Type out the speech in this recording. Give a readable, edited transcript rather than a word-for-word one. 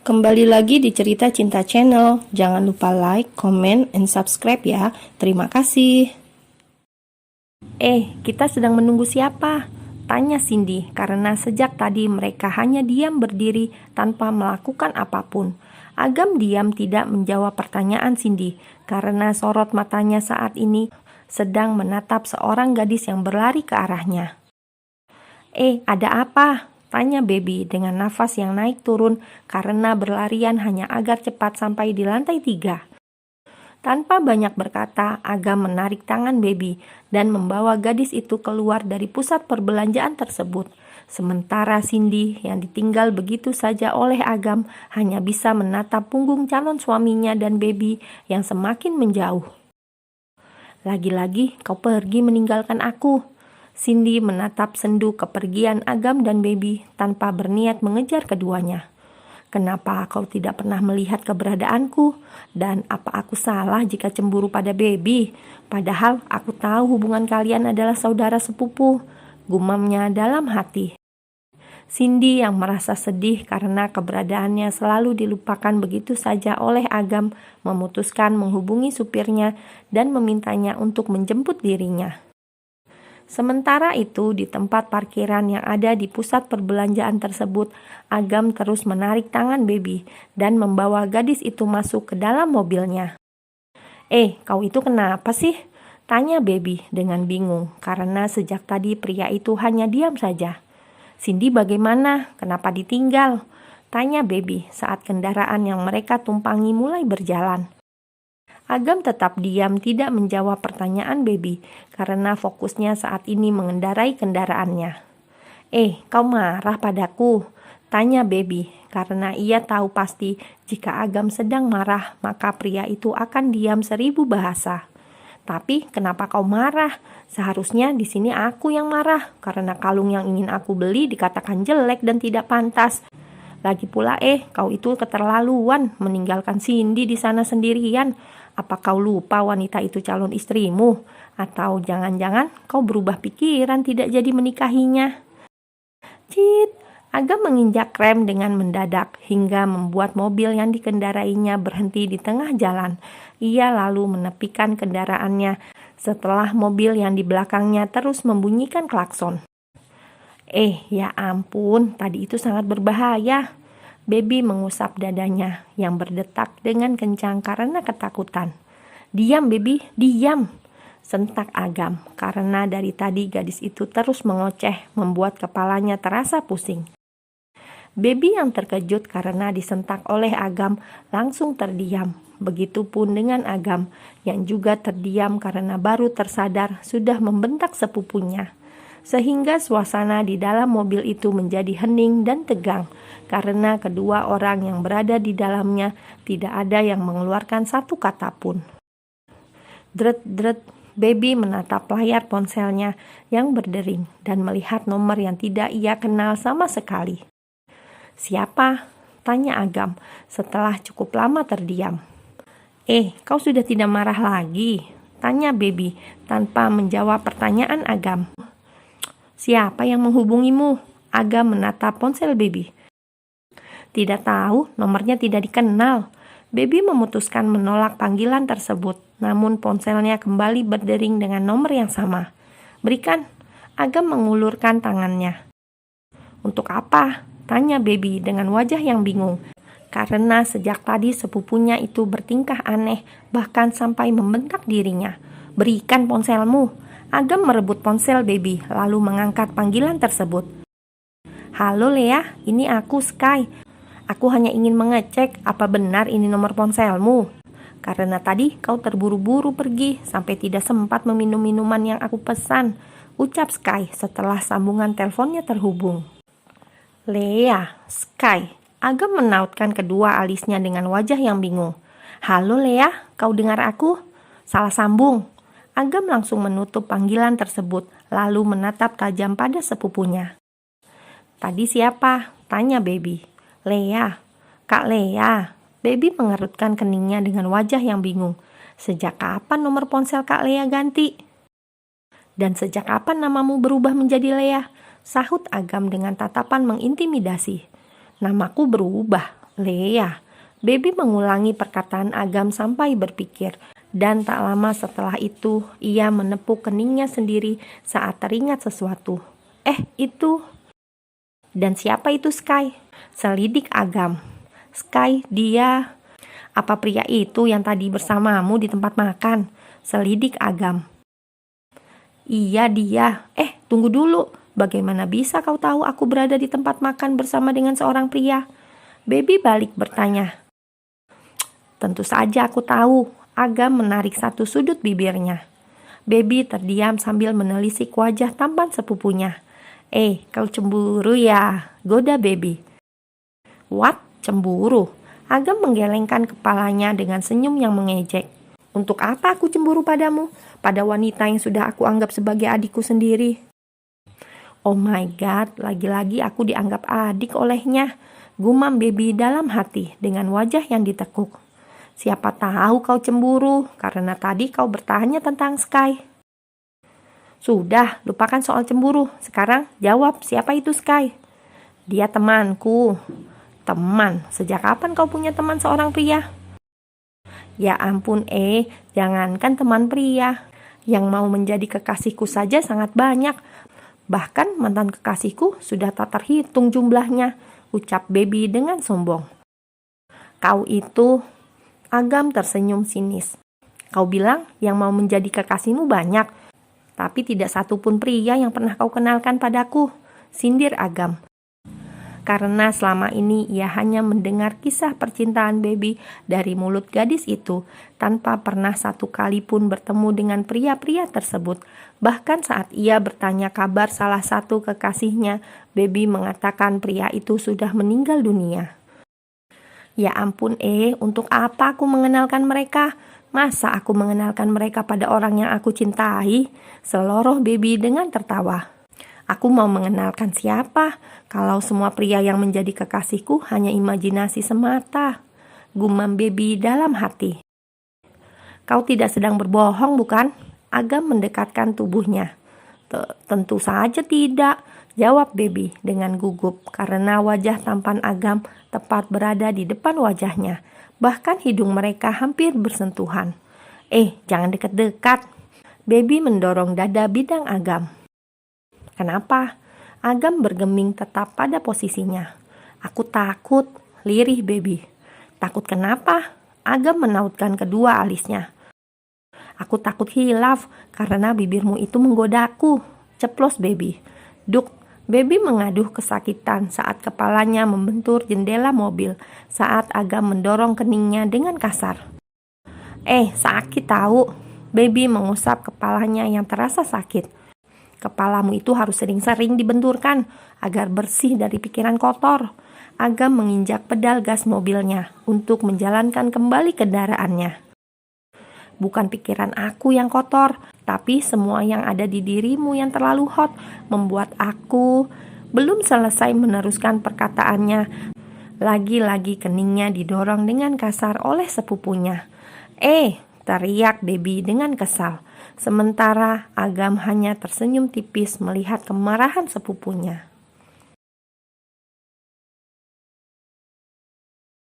Kembali lagi di Cerita Cinta Channel. Jangan lupa like, comment, and subscribe ya. Terima kasih. Kita sedang menunggu siapa? Tanya Cindy, karena sejak tadi mereka hanya diam berdiri tanpa melakukan apapun. Agam diam tidak menjawab pertanyaan Cindy, karena sorot matanya saat ini sedang menatap seorang gadis yang berlari ke arahnya. Ada apa? Tanya Baby dengan nafas yang naik turun karena berlarian hanya agar cepat sampai di lantai 3. Tanpa banyak berkata, Agam menarik tangan Baby dan membawa gadis itu keluar dari pusat perbelanjaan tersebut. Sementara Cindy yang ditinggal begitu saja oleh Agam hanya bisa menatap punggung calon suaminya dan Baby yang semakin menjauh. Lagi-lagi kau pergi meninggalkan aku. Cindy menatap sendu kepergian Agam dan Baby tanpa berniat mengejar keduanya. Kenapa kau tidak pernah melihat keberadaanku? Dan apa aku salah jika cemburu pada Baby? Padahal aku tahu hubungan kalian adalah saudara sepupu, gumamnya dalam hati. Cindy yang merasa sedih karena keberadaannya selalu dilupakan begitu saja oleh Agam memutuskan menghubungi supirnya dan memintanya untuk menjemput dirinya. Sementara itu, di tempat parkiran yang ada di pusat perbelanjaan tersebut, Agam terus menarik tangan Baby dan membawa gadis itu masuk ke dalam mobilnya. Kau itu kenapa sih? Tanya Baby dengan bingung karena sejak tadi pria itu hanya diam saja. Cindy bagaimana? Kenapa ditinggal? Tanya Baby saat kendaraan yang mereka tumpangi mulai berjalan. Agam tetap diam tidak menjawab pertanyaan Baby karena fokusnya saat ini mengendarai kendaraannya. Kau marah padaku? Tanya Baby karena ia tahu pasti jika Agam sedang marah maka pria itu akan diam 1000 bahasa. Tapi kenapa kau marah? Seharusnya di sini aku yang marah karena kalung yang ingin aku beli dikatakan jelek dan tidak pantas. Lagi pula kau itu keterlaluan meninggalkan Cindy di sana sendirian. Apa kau lupa wanita itu calon istrimu? Atau jangan-jangan kau berubah pikiran tidak jadi menikahinya? Cit, Agam menginjak rem dengan mendadak hingga membuat mobil yang dikendarainya berhenti di tengah jalan. Ia lalu menepikan kendaraannya setelah mobil yang di belakangnya terus membunyikan klakson. Ya ampun, tadi itu sangat berbahaya. Baby mengusap dadanya yang berdetak dengan kencang karena ketakutan. Diam Baby, diam, sentak Agam karena dari tadi gadis itu terus mengoceh membuat kepalanya terasa pusing. Baby yang terkejut karena disentak oleh Agam langsung terdiam. Begitupun dengan Agam yang juga terdiam karena baru tersadar sudah membentak sepupunya. Sehingga suasana di dalam mobil itu menjadi hening dan tegang karena kedua orang yang berada di dalamnya tidak ada yang mengeluarkan satu kata pun. Dret, Baby menatap layar ponselnya yang berdering dan melihat nomor yang tidak ia kenal sama sekali. Siapa? Tanya Agam setelah cukup lama terdiam. Kau sudah tidak marah lagi? Tanya Baby tanpa menjawab pertanyaan Agam. Siapa yang menghubungimu? Agam menatap ponsel Baby. Tidak tahu, nomornya tidak dikenal. Baby memutuskan menolak panggilan tersebut, namun ponselnya kembali berdering dengan nomor yang sama. Berikan. Agam mengulurkan tangannya. Untuk apa? Tanya Baby dengan wajah yang bingung. Karena sejak tadi sepupunya itu bertingkah aneh, bahkan sampai membentak dirinya. Berikan ponselmu. Agam merebut ponsel Baby, lalu mengangkat panggilan tersebut. Halo Lea, ini aku Sky. Aku hanya ingin mengecek apa benar ini nomor ponselmu. Karena tadi kau terburu-buru pergi sampai tidak sempat meminum minuman yang aku pesan, ucap Sky setelah sambungan teleponnya terhubung. Lea, Sky. Agam menautkan kedua alisnya dengan wajah yang bingung. Halo Lea, kau dengar aku? Salah sambung. Agam langsung menutup panggilan tersebut, lalu menatap tajam pada sepupunya. Tadi siapa? Tanya Baby. Lea. Kak Lea. Baby mengerutkan keningnya dengan wajah yang bingung. Sejak kapan nomor ponsel Kak Lea ganti? Dan sejak kapan namamu berubah menjadi Lea? Sahut Agam dengan tatapan mengintimidasi. Namaku berubah. Lea, Baby mengulangi perkataan Agam sampai berpikir. Dan tak lama setelah itu, ia menepuk keningnya sendiri saat teringat sesuatu. Itu. Dan siapa itu Sky? Selidik Agam. Sky, dia. Apa pria itu yang tadi bersamamu di tempat makan? Selidik Agam. Iya dia. Tunggu dulu. Bagaimana bisa kau tahu aku berada di tempat makan bersama dengan seorang pria? Baby balik bertanya. Tentu saja aku tahu. Agam menarik satu sudut bibirnya. Baby terdiam sambil menelisik wajah tampan sepupunya. Kau cemburu ya? Goda Baby. What? Cemburu? Agam menggelengkan kepalanya dengan senyum yang mengejek. Untuk apa aku cemburu padamu? Pada wanita yang sudah aku anggap sebagai adikku sendiri. Oh my God, lagi-lagi aku dianggap adik olehnya. Gumam Baby dalam hati dengan wajah yang ditekuk. Siapa tahu kau cemburu karena tadi kau bertanya tentang Sky. Sudah, lupakan soal cemburu. Sekarang jawab, siapa itu Sky? Dia temanku. Teman? Sejak kapan kau punya teman seorang pria? Ya ampun, jangankan teman pria. Yang mau menjadi kekasihku saja sangat banyak. Bahkan mantan kekasihku sudah tak terhitung jumlahnya, ucap Baby dengan sombong. Kau itu... Agam tersenyum sinis. Kau bilang yang mau menjadi kekasihmu banyak, tapi tidak satupun pria yang pernah kau kenalkan padaku, sindir Agam. Karena selama ini ia hanya mendengar kisah percintaan Baby dari mulut gadis itu, tanpa pernah satu kali pun bertemu dengan pria-pria tersebut. Bahkan saat ia bertanya kabar salah satu kekasihnya, Baby mengatakan pria itu sudah meninggal dunia. Ya ampun, untuk apa aku mengenalkan mereka? Masa aku mengenalkan mereka pada orang yang aku cintai? Seloroh Baby dengan tertawa. Aku mau mengenalkan siapa? Kalau semua pria yang menjadi kekasihku hanya imajinasi semata. Gumam Baby dalam hati. Kau tidak sedang berbohong, bukan? Agam mendekatkan tubuhnya. Tentu saja tidak, jawab Baby dengan gugup karena wajah tampan Agam tepat berada di depan wajahnya. Bahkan hidung mereka hampir bersentuhan. Jangan dekat-dekat. Baby mendorong dada bidang Agam. Kenapa? Agam bergeming tetap pada posisinya. Aku takut, lirih Baby. Takut kenapa? Agam menautkan kedua alisnya. Aku takut hilaf karena bibirmu itu menggodaku. Ceplos Baby. Duk, Baby mengaduh kesakitan saat kepalanya membentur jendela mobil saat Agam mendorong keningnya dengan kasar. Sakit tahu. Baby mengusap kepalanya yang terasa sakit. Kepalamu itu harus sering-sering dibenturkan agar bersih dari pikiran kotor. Agam menginjak pedal gas mobilnya untuk menjalankan kembali kendaraannya. Bukan pikiran aku yang kotor, tapi semua yang ada di dirimu yang terlalu hot membuat aku... Belum selesai meneruskan perkataannya, lagi-lagi keningnya didorong dengan kasar oleh sepupunya. Teriak Baby dengan kesal. Sementara Agam hanya tersenyum tipis melihat kemarahan sepupunya.